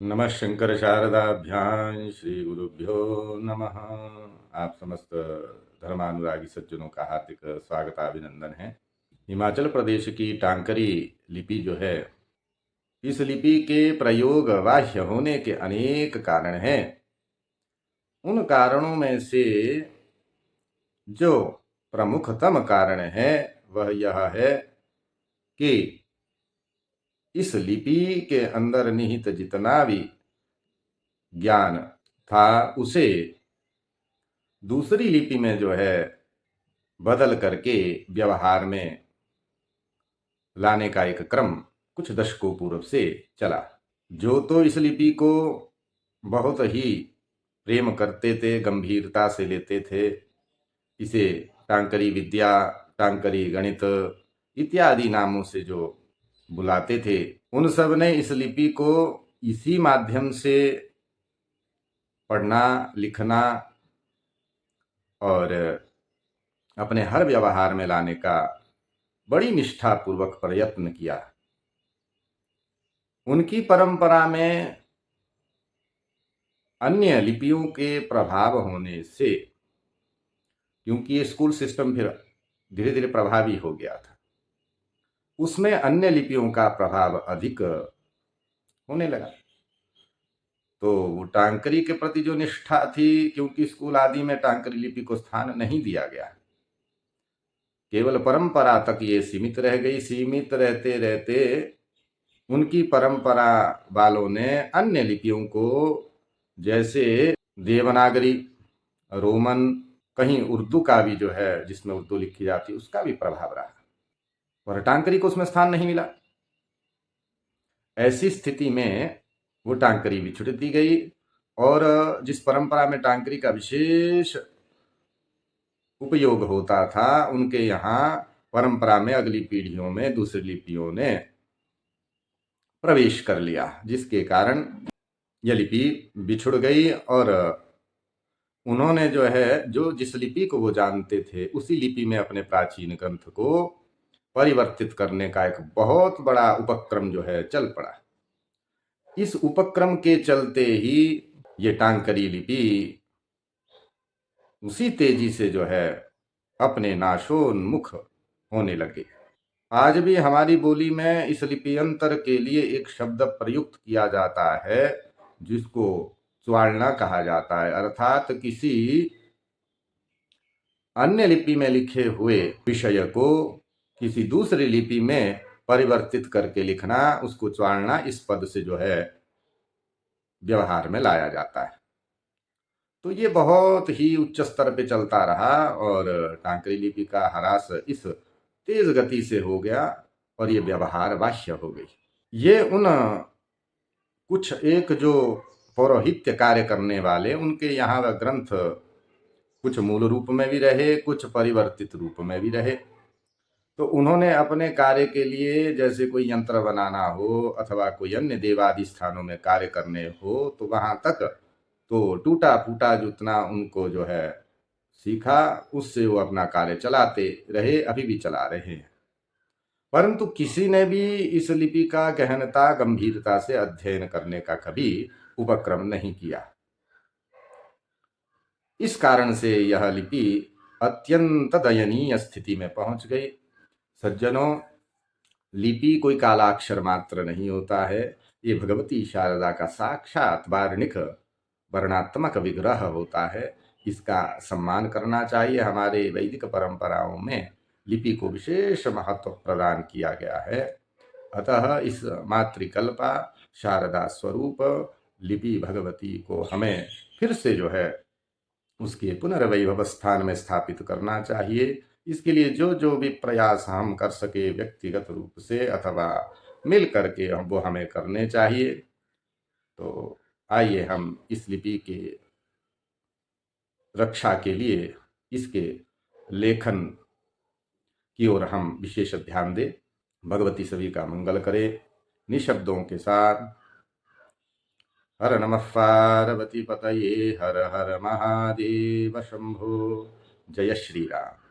नमः शंकर शारदाभ्यां श्री गुरुभ्यो नमः। आप समस्त धर्मानुरागी सज्जनों का हार्दिक स्वागत अभिनंदन है। हिमाचल प्रदेश की टांकरी लिपि जो है, इस लिपि के प्रयोग बाह्य होने के अनेक कारण हैं। उन कारणों में से जो प्रमुखतम कारण है वह यह है कि इस लिपि के अंदर निहित जितना भी ज्ञान था उसे दूसरी लिपि में जो है बदल करके व्यवहार में लाने का एक क्रम कुछ दशकों पूर्व से चला। जो तो इस लिपि को बहुत ही प्रेम करते थे, गंभीरता से लेते थे, इसे टांकरी विद्या, टांकरी गणित इत्यादि नामों से जो बुलाते थे, उन सब ने इस लिपि को इसी माध्यम से पढ़ना, लिखना और अपने हर व्यवहार में लाने का बड़ी निष्ठापूर्वक प्रयत्न किया। उनकी परंपरा में अन्य लिपियों के प्रभाव होने से, क्योंकि ये स्कूल सिस्टम फिर धीरे धीरे प्रभावी हो गया था, उसमें अन्य लिपियों का प्रभाव अधिक होने लगा। तो वो टांकरी के प्रति जो निष्ठा थी, क्योंकि स्कूल आदि में टांकरी लिपि को स्थान नहीं दिया गया, केवल परंपरा तक ये सीमित रह गई। सीमित रहते रहते उनकी परंपरा वालों ने अन्य लिपियों को, जैसे देवनागरी, रोमन, कहीं उर्दू का भी जो है, जिसमें उर्दू लिखी जाती है, उसका भी प्रभाव रहा, और टांकरी को उसमें स्थान नहीं मिला। ऐसी स्थिति में वो टांकरी भी छुट दी गई, और जिस परंपरा में टांकरी का विशेष उपयोग होता था, उनके यहाँ परंपरा में अगली पीढ़ियों में दूसरी लिपियों ने प्रवेश कर लिया, जिसके कारण यह लिपि बिछुड़ गई। और उन्होंने जो है, जो जिस लिपि को वो जानते थे, उसी लिपि में अपने प्राचीन ग्रंथ को परिवर्तित करने का एक बहुत बड़ा उपक्रम जो है चल पड़ा। इस उपक्रम के चलते ही ये टांकरी लिपि उसी तेजी से जो है अपने नाशोन्मुख होने लगे। आज भी हमारी बोली में इस लिप्यंतर के लिए एक शब्द प्रयुक्त किया जाता है, जिसको स्वारणा कहा जाता है, अर्थात किसी अन्य लिपि में लिखे हुए विषय को किसी दूसरी लिपि में परिवर्तित करके लिखना, उसको स्वारणा इस पद से जो है व्यवहार में लाया जाता है। तो ये बहुत ही उच्च स्तर पे चलता रहा, और टांकरी लिपि का ह्रास इस तेज गति से हो गया, और ये व्यवहार बाह्य हो गई। ये उन कुछ एक जो पौरोहित्य कार्य करने वाले, उनके यहाँ वह ग्रंथ कुछ मूल रूप में भी रहे, कुछ परिवर्तित रूप में भी रहे। तो उन्होंने अपने कार्य के लिए, जैसे कोई यंत्र बनाना हो अथवा कोई अन्य देवादि स्थानों में कार्य करने हो, तो वहां तक तो टूटा फूटा जितना उनको जो है सीखा, उससे वो अपना कार्य चलाते रहे, अभी भी चला रहे हैं। परंतु किसी ने भी इस लिपि का गहनता, गंभीरता से अध्ययन करने का कभी उपक्रम नहीं किया। इस कारण से यह लिपि अत्यंत दयनीय स्थिति में पहुंच गई। सज्जनों, लिपि कोई कालाक्षर मात्र नहीं होता है, ये भगवती शारदा का साक्षात वार्णिक वर्णात्मक विग्रह होता है। इसका सम्मान करना चाहिए। हमारे वैदिक परंपराओं में लिपि को विशेष महत्व प्रदान किया गया है। अतः इस मातृकल्पा शारदा स्वरूप लिपि भगवती को हमें फिर से जो है उसके पुनर्वैभव स्थान में स्थापित करना चाहिए। इसके लिए जो जो भी प्रयास हम कर सके, व्यक्तिगत रूप से अथवा मिल करके, वो हमें करने चाहिए। तो आइए हम इस लिपि के रक्षा के लिए इसके लेखन की ओर हम विशेष ध्यान दें। भगवती सभी का मंगल करे। निशब्दों के साथ हर नमः पार्वती पतये, हर हर महादेव शंभो। जय श्री राम।